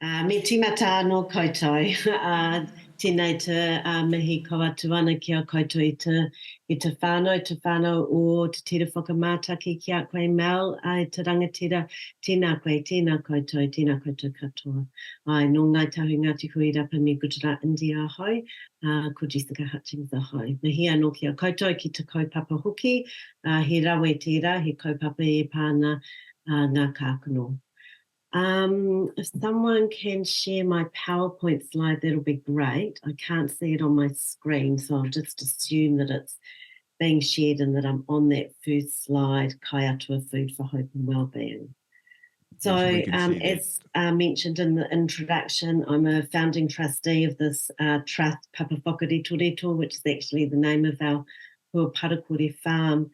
Me tīmata no koutou. Tēnei te mihi kawatu ana ki a koutou i te whānau o te tira whakamātaki ki a koe Mel, te rangatira, tēnā koe, tēnā koutou katoa. Ai, no ngai tahu Ngāti Hui rapa me Gujarat, India hoi, ko Jessica Hutchings a hoi. Mihi anō ki a koutou ki te kaupapa hoki, he rawe tērā, he kaupapa e pāna ngā Kākano. If someone can share my PowerPoint slide, that'll be great. I can't see it on my screen, so I'll just assume that it's being shared and that I'm on that first slide, Kaiatua Food for Hope and Wellbeing. So as mentioned in the introduction, I'm a founding trustee of this trust, Papa Whakarito Reto, which is actually the name of our Huaparakore farm.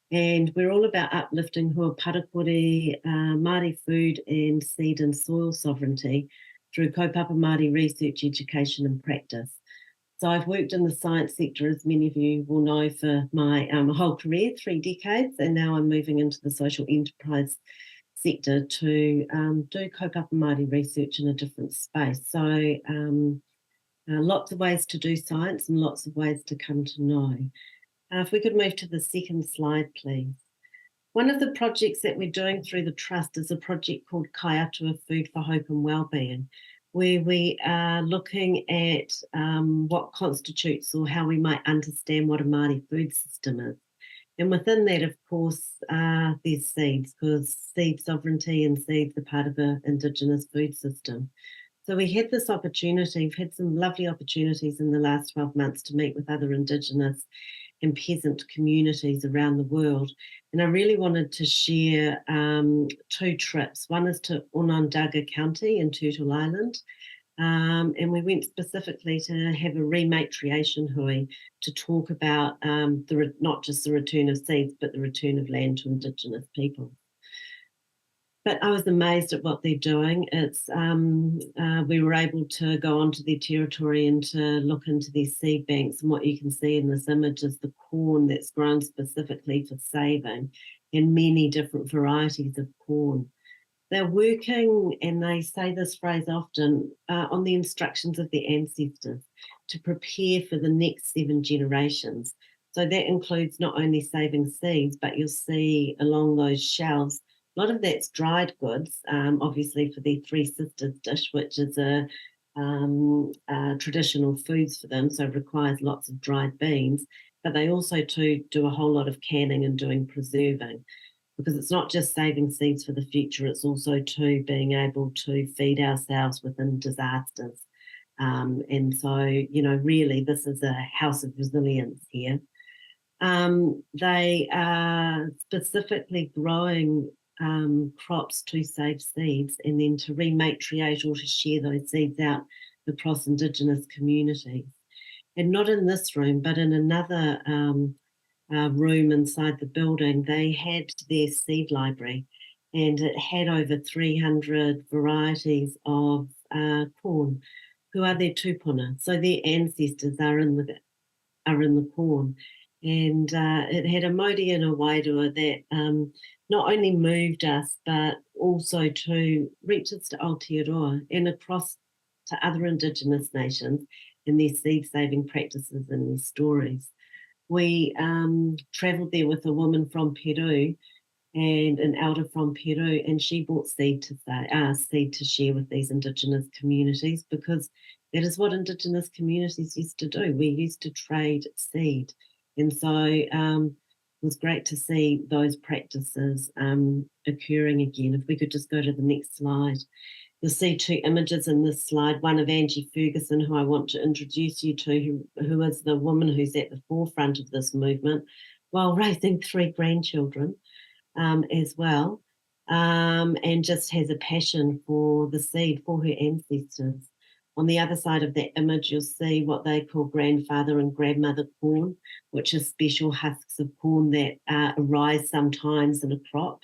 And we're all about uplifting Huaparakore Māori food and seed and soil sovereignty through kaupapa Māori research, education and practice. So I've worked in the science sector, as many of you will know, for my whole career, 3 decades, and now I'm moving into the social enterprise sector to do kaupapa Māori research in a different space. So lots of ways to do science and lots of ways to come to know. If we could move to the second slide, please. One of the projects that we're doing through the Trust is a project called Kaiatua Food for Hope and Wellbeing, where we are looking at what constitutes or how we might understand what a Māori food system is. And within that, of course, there's seeds, because seed sovereignty and seeds are part of an Indigenous food system. So we had this opportunity, we've had some lovely opportunities in the last 12 months to meet with other Indigenous and peasant communities around the world. And I really wanted to share 2 trips. One is to Onondaga County in Turtle Island. And we went specifically to have a rematriation hui to talk about not just the return of seeds, but the return of land to Indigenous people. But I was amazed at what they're doing. It's we were able to go onto their territory and to look into their seed banks, and what you can see in this image is the corn that's grown specifically for saving, and many different varieties of corn. They're working, and they say this phrase often, on the instructions of their ancestors to prepare for the next 7 generations. So that includes not only saving seeds, but you'll see along those shelves, a lot of that's dried goods, obviously for their Three Sisters dish, which is a traditional foods for them, so it requires lots of dried beans. But they also too do a whole lot of canning and doing preserving, because it's not just saving seeds for the future, it's also too being able to feed ourselves within disasters. And so, you know, really this is a house of resilience here. They are specifically growing crops to save seeds and then to rematriate or to share those seeds out across Indigenous communities. And not in this room, but in another room inside the building, they had their seed library, and it had over 300 varieties of corn, who are their tupuna. So their ancestors are in the corn. And it had a mauri and a wairua that not only moved us, but also to reaches to Aotearoa and across to other Indigenous nations in their seed-saving practices and their stories. We travelled there with a woman from Peru and an elder from Peru, and she brought seed to share with these Indigenous communities, because that is what Indigenous communities used to do. We used to trade seed. And so it was great to see those practices occurring again. If we could just go to the next slide. You'll see 2 images in this slide, one of Angie Ferguson, who I want to introduce you to, who is the woman who's at the forefront of this movement while raising 3 grandchildren as well, and just has a passion for the seed, for her ancestors. On the other side of that image, you'll see what they call grandfather and grandmother corn, which is special husks of corn that arise sometimes in a crop.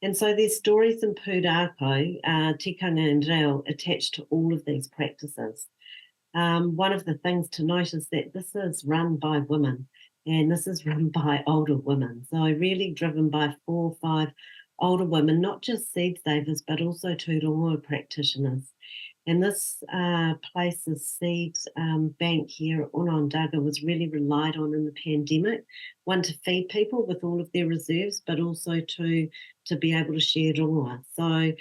And so there's stories in pūrākau, tikanga and reo attached to all of these practices. One of the things to note is that this is run by women, and this is run by older women. So really driven by 4 or 5 older women, not just seed savers, but also tūrongoa practitioners. And this place's seed bank here at Onondaga was really relied on in the pandemic, one, to feed people with all of their reserves, but also to be able to share rongoa. So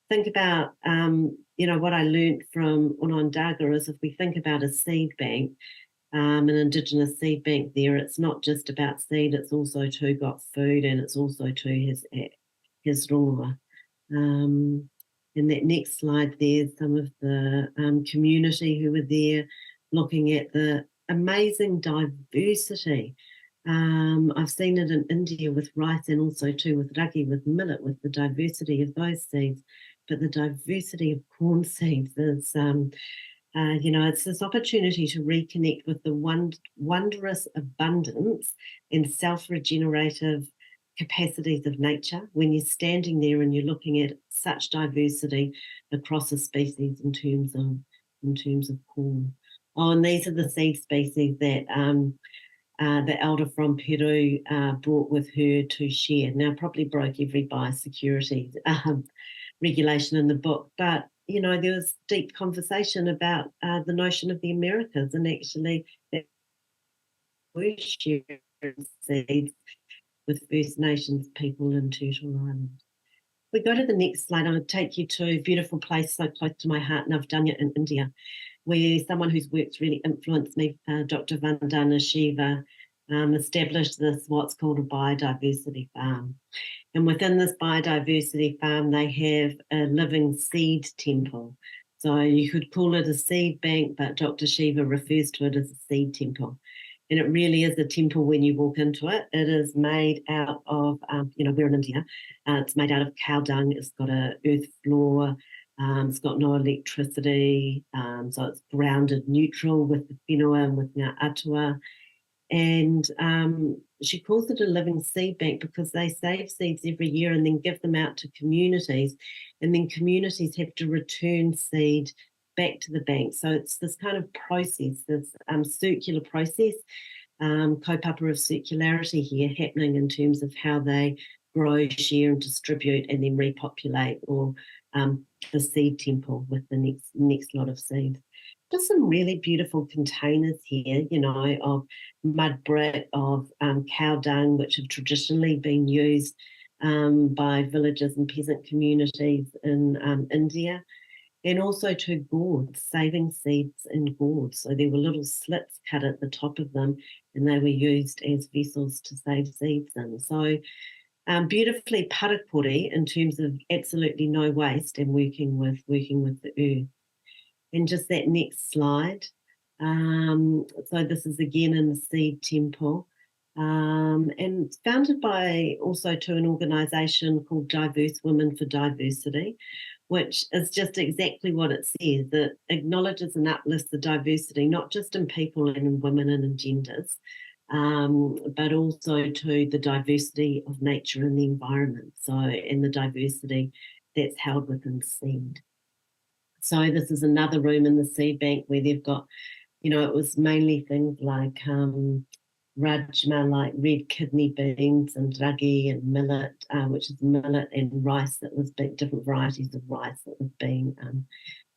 think about, what I learned from Onondaga is if we think about a seed bank, an Indigenous seed bank there, it's not just about seed, it's also too got food, and it's also too his rongoa. In that next slide there, some of the community who were there looking at the amazing diversity. I've seen it in India with rice and also too with ragi, with millet, with the diversity of those seeds. But the diversity of corn seeds is, it's this opportunity to reconnect with the wondrous abundance and self-regenerative capacities of nature when you're standing there and you're looking at such diversity across a species in terms of corn. Oh, and these are the seed species that the elder from Peru brought with her to share. Now, probably broke every biosecurity regulation in the book, but there was deep conversation about the notion of the Americas, and actually that we're sharing seeds with First Nations people in Turtle Island. We go to the next slide. I'll take you to a beautiful place so close to my heart, Navdanya in India, where someone whose work's really influenced me, Dr. Vandana Shiva, established this, what's called a biodiversity farm. And within this biodiversity farm, they have a living seed temple. So you could call it a seed bank, but Dr. Shiva refers to it as a seed temple. And it really is a temple when you walk into it. It is made out of, we're in India. It's made out of cow dung. It's got an earth floor. It's got no electricity. So it's grounded neutral with the whenua and with ngā atua. And she calls it a living seed bank because they save seeds every year and then give them out to communities. And then communities have to return seed back to the bank. So it's this kind of process, this circular process, kaupapa of circularity here happening in terms of how they grow, share and distribute and then repopulate, or the seed temple with the next lot of seeds. Just some really beautiful containers here, of mud brick, of cow dung, which have traditionally been used by villages and peasant communities in India, and also to gourds, saving seeds in gourds. So there were little slits cut at the top of them, and they were used as vessels to save seeds in. So beautifully parakore in terms of absolutely no waste and working with the earth. And just that next slide. So this is again in the seed temple. And founded by also to an organisation called Diverse Women for Diversity, which is just exactly what it says. It acknowledges and uplifts the diversity, not just in people and in women and in genders, but also to the diversity of nature and the environment. So, and the diversity that's held within seed. So this is another room in the seed bank where they've got, it was mainly things like rajma, like red kidney beans, and ragi and millet, which is millet, and rice that was different varieties of rice that was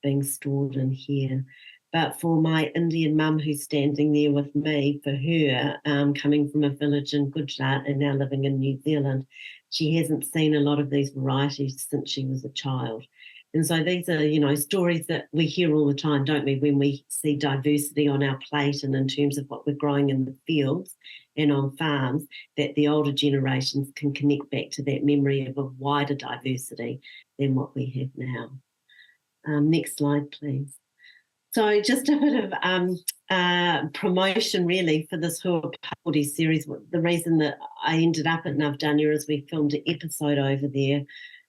being stored in here. But for my Indian mum who's standing there with me, for her, coming from a village in Gujarat and now living in New Zealand, she hasn't seen a lot of these varieties since she was a child. And so these are, stories that we hear all the time, don't we, when we see diversity on our plate and in terms of what we're growing in the fields and on farms, that the older generations can connect back to that memory of a wider diversity than what we have now. Next slide, please. So just a bit of promotion, really, for this Hua Parakore series. The reason that I ended up at Navdanya is we filmed an episode over there.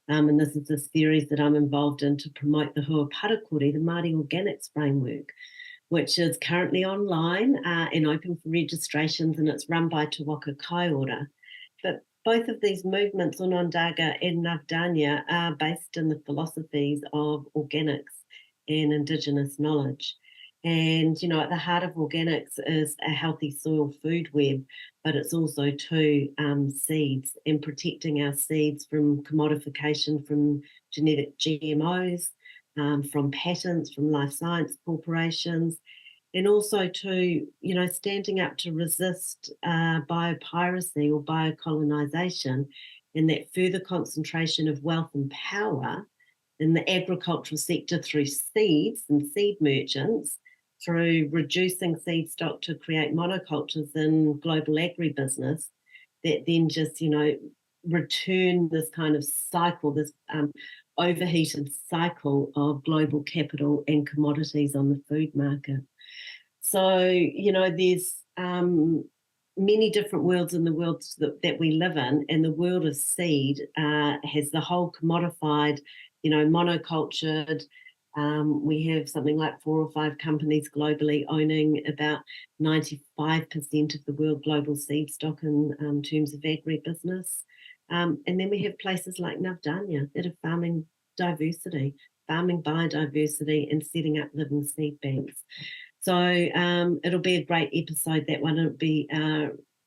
And this is a series that I'm involved in to promote the Hua Parakore, the Māori Organics Framework, which is currently online and open for registrations, and it's run by Te Waka Kaiora. But both of these movements, Onondaga and Navdanya, are based in the philosophies of organics and Indigenous knowledge. And, at the heart of organics is a healthy soil food web, but it's also too seeds and protecting our seeds from commodification from genetic GMOs, from patents, from life science corporations, and also to, standing up to resist biopiracy or biocolonisation, and that further concentration of wealth and power in the agricultural sector through seeds and seed merchants, through reducing seed stock to create monocultures in global agribusiness, that then just, return this kind of cycle, this overheated cycle of global capital and commodities on the food market. So, there's many different worlds in the world that we live in, and the world of seed has the whole commodified, monocultured. We have something like 4 or 5 companies globally owning about 95% of the world global seed stock in terms of agribusiness. And then we have places like Ngavdanya that are farming diversity, farming biodiversity, and setting up living seed banks. So it'll be a great episode, that one. It'll be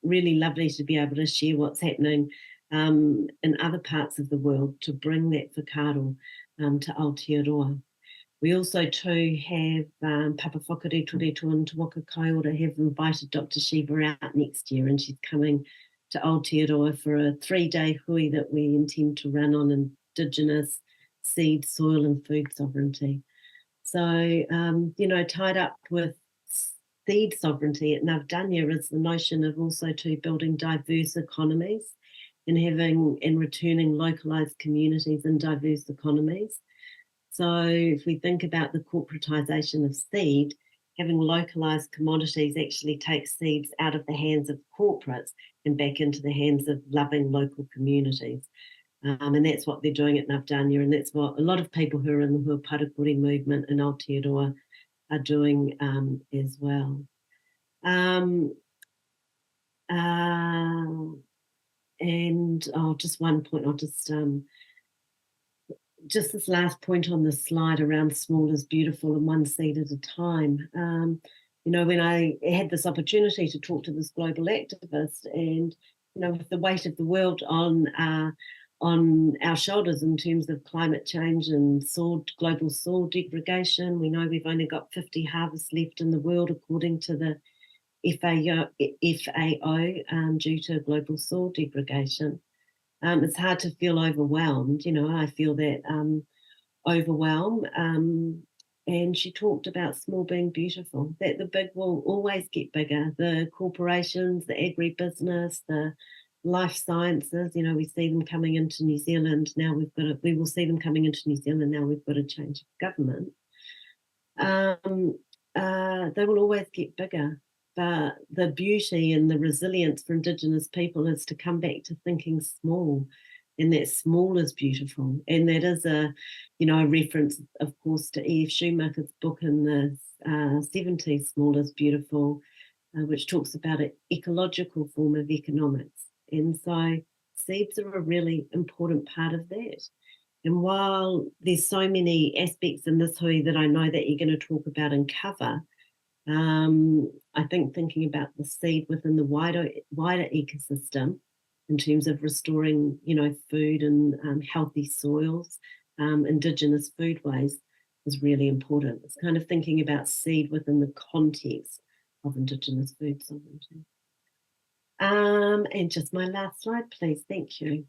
really lovely to be able to share what's happening in other parts of the world to bring that whakaaro to Aotearoa. We also too have Papa Whakaretoreto and Te Waka Kaiora have invited Dr. Shiva out next year, and she's coming to Aotearoa for a 3-day hui that we intend to run on Indigenous seed, soil and food sovereignty. So, tied up with seed sovereignty at Ngavdanya is the notion of also too building diverse economies and returning localised communities in diverse economies. So if we think about the corporatisation of seed, having localised commodities actually takes seeds out of the hands of corporates and back into the hands of loving local communities. And that's what they're doing at Ngavdanya, and that's what a lot of people who are in the Huaparakuri movement in Aotearoa are doing as well. And just one point, just this last point on the slide around small is beautiful and one seed at a time. When I had this opportunity to talk to this global activist, and with the weight of the world on our shoulders in terms of climate change and global soil degradation, we know we've only got 50 harvests left in the world according to the FAO due to global soil degradation. It's hard to feel overwhelmed. I feel that overwhelm. And she talked about small being beautiful, that the big will always get bigger. The corporations, the agribusiness, the life sciences, we see them coming into New Zealand. Now we will see them coming into New Zealand. Now we've got a change of government. They will always get bigger. But the beauty and the resilience for Indigenous people is to come back to thinking small, and that small is beautiful. And that is a reference, of course, to E.F. Schumacher's book in the 70s, Small is Beautiful, which talks about an ecological form of economics. And so seeds are a really important part of that. And while there's so many aspects in this hui that I know that you're going to talk about and cover, I think thinking about the seed within the wider ecosystem in terms of restoring, food and healthy soils, Indigenous foodways is really important. It's kind of thinking about seed within the context of Indigenous food sovereignty. And just my last slide, please. Thank you.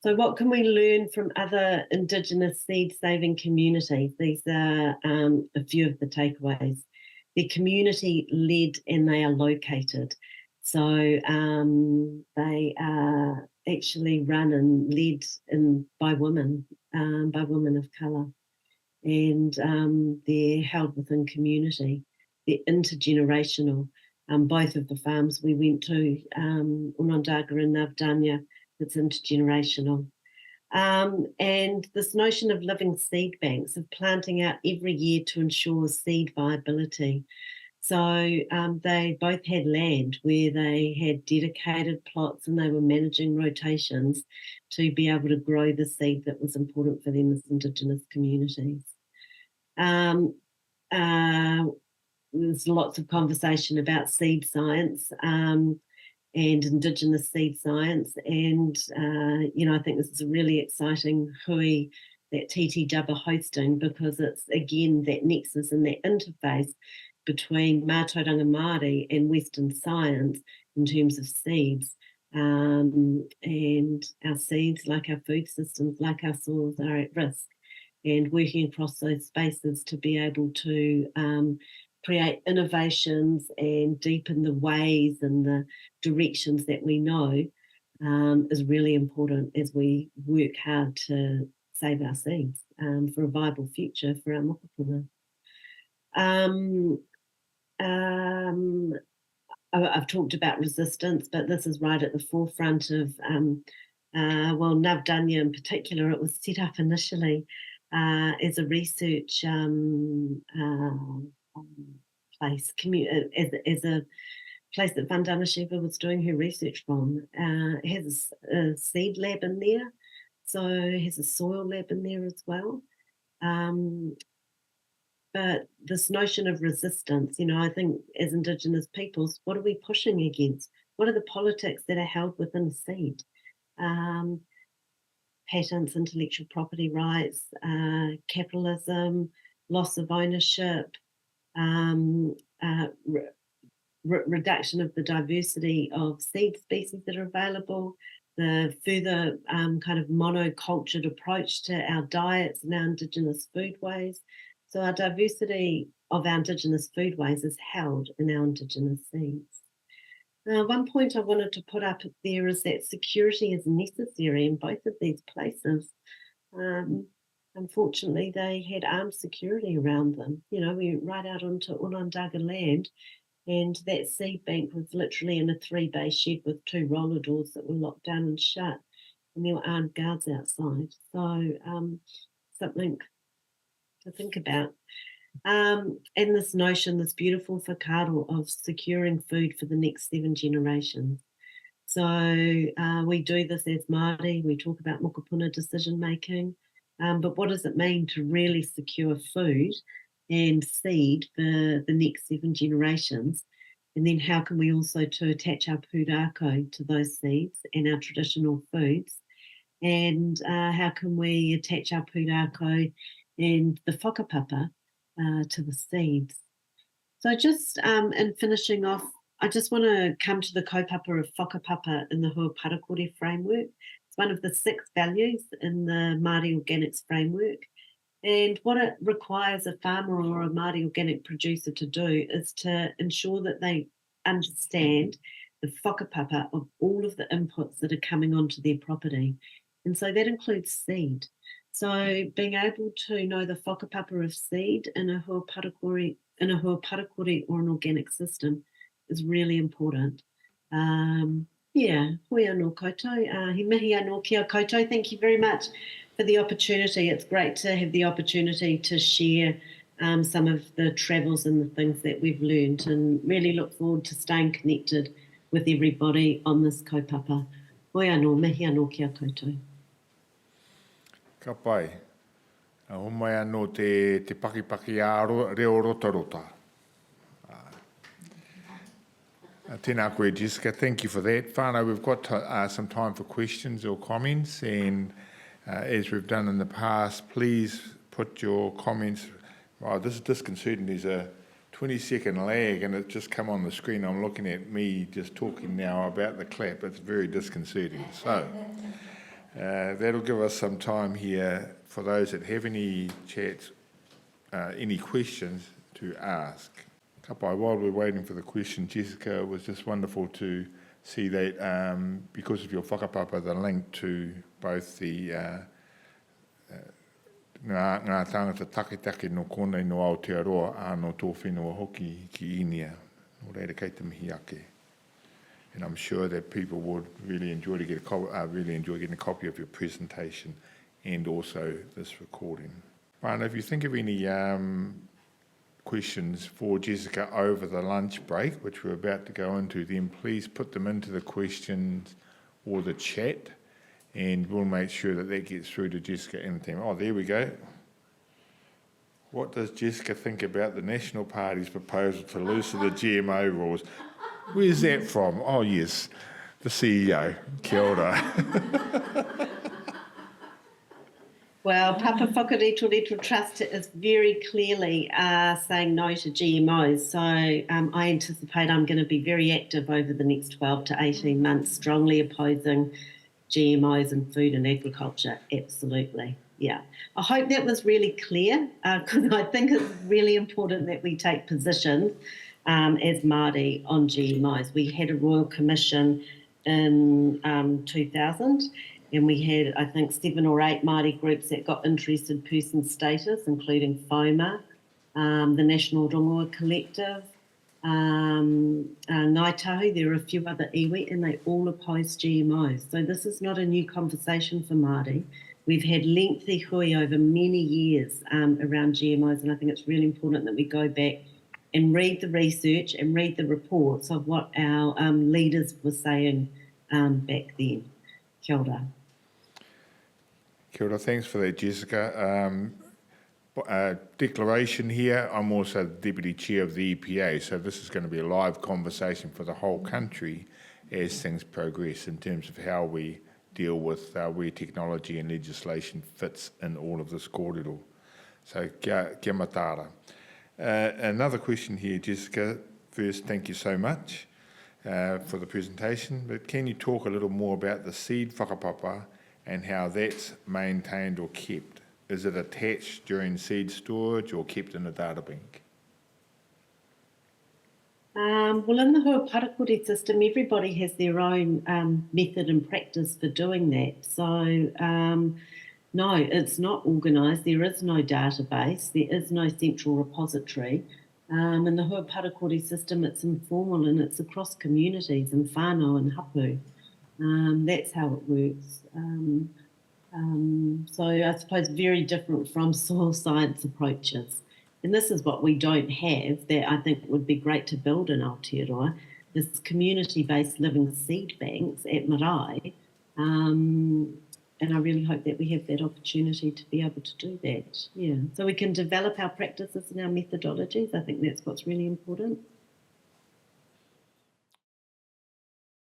So what can we learn from other Indigenous seed-saving communities? These are a few of the takeaways. They're community-led and they are located. So they are actually run and led by women of colour. And they're held within community. They're intergenerational. Both of the farms we went to, Onondaga and Ngavdanya, it's intergenerational. And this notion of living seed banks, of planting out every year to ensure seed viability. So they both had land where they had dedicated plots and they were managing rotations to be able to grow the seed that was important for them as Indigenous communities. There's lots of conversation about seed science and Indigenous seed science. And, I think this is a really exciting hui that TT Jabba hosting, because it's, again, that nexus and that interface between Mātauranga Māori and Western science in terms of seeds. And our seeds, like our food systems, like our soils, are at risk. And working across those spaces to be able to create innovations and deepen the ways and the directions that we know is really important as we work hard to save our seeds for a viable future for our mokopuna. I've talked about resistance, but this is right at the forefront of, Ngavdanya in particular. It was set up initially as a research place, as a place that Vandana Shiva was doing her research from. It has a seed lab in there, so it has a soil lab in there as well. But this notion of resistance, I think as Indigenous peoples, what are we pushing against? What are the politics that are held within seed? Patents, intellectual property rights, capitalism, loss of ownership, reduction of the diversity of seed species that are available, the further kind of monocultured approach to our diets and our Indigenous foodways. So our diversity of our Indigenous foodways is held in our Indigenous seeds. One point I wanted to put up there is that security is necessary in both of these places. Unfortunately, they had armed security around them. We went right out onto Onondaga land, and that seed bank was literally in a 3-bay shed with 2 roller doors that were locked down and shut, and there were armed guards outside. So something to think about. And this notion, this beautiful whakaaro of securing food for the next 7 generations. So we do this as Māori, we talk about mokopuna decision making, but what does it mean to really secure food and seed for the next 7 generations? And then how can we also to attach our pūrākau to those seeds and our traditional foods? And how can we attach our pūrākau and the whakapapa to the seeds? So just in finishing off, I just want to come to the kaupapa of whakapapa in the Hua Parakore framework. It's one of the 6 values in the Māori Organics framework. And what it requires a farmer or a Māori organic producer to do is to ensure that they understand the whakapapa of all of the inputs that are coming onto their property. And so that includes seed. So being able to know the whakapapa of seed in a Hua Parakore or an organic system is really important. Hui anō koutou, he mihi anō kia koutou. Thank you very much for the opportunity. It's great to have the opportunity to share some of the travels and the things that we've learned, and really look forward to staying connected with everybody on this kaupapa. Hui anō, mihi anō kia koutou. Ka pai. O mai anō te pakipaki a reo rotarota. Tēnā koe, Jessica. Thank you for that. Whānau, we've got some time for questions or comments, and as we've done in the past, please put your comments. Wow, this is disconcerting. There's a 20-second lag, and it's just come on the screen. I'm looking at me just talking now about the clap. It's very disconcerting. So that'll give us some time here for those that have any chats, any questions to ask. Ka pai, while we're waiting for the question, Jessica, it was just wonderful to see that because of your whakapapa, the link to both the ngā tangata take no konei no Aotearoa anō tō whenua hoki ki Inia, no reira kei te mihi ake. And I'm sure that people would really enjoy getting a copy of your presentation and also this recording. And if you think of any questions for Jessica over the lunch break, which we're about to go into, then please put them into the questions or the chat, and we'll make sure that that gets through to Jessica and the team. Oh, there we go. What does Jessica think about the National Party's proposal to loosen the GMO rules? Where's that from? Oh, yes, the CEO. Kia ora. Well, Papa Whakarito Trust is very clearly saying no to GMOs. So I anticipate I'm going to be very active over the next 12 to 18 months, strongly opposing GMOs in food and agriculture. Absolutely. Yeah. I hope that was really clear, because I think it's really important that we take position as Māori on GMOs. We had a Royal Commission in 2000, and we had, I think, 7 or 8 Māori groups that got interested person status, including FOMA, the National Rongoa Collective, Ngāi Tahu. There are a few other iwi, and they all oppose GMOs. So this is not a new conversation for Māori. We've had lengthy hui over many years around GMOs, and I think it's really important that we go back and read the research and read the reports of what our leaders were saying back then. Kia ora. Kia ora, thanks for that, Jessica. Declaration here, I'm also the Deputy Chair of the EPA, so this is going to be a live conversation for the whole country as things progress in terms of how we deal with where technology and legislation fits in all of this kōrero. So kia matara. Another question here, Jessica. First, thank you so much for the presentation, but can you talk a little more about the seed whakapapa and how that's maintained or kept? Is it attached during seed storage or kept in a data bank? Well, in the Hui Parakore system, everybody has their own method and practice for doing that. So, no, it's not organised. There is no database. There is no central repository. In the Hui Parakore system, it's informal and it's across communities and whānau and hapu. That's how it works. So I suppose very different from soil science approaches. And this is what we don't have that I think would be great to build in Aotearoa, this community-based living seed banks at Marae. And I really hope that we have that opportunity to be able to do that. Yeah. So we can develop our practices and our methodologies. I think that's what's really important.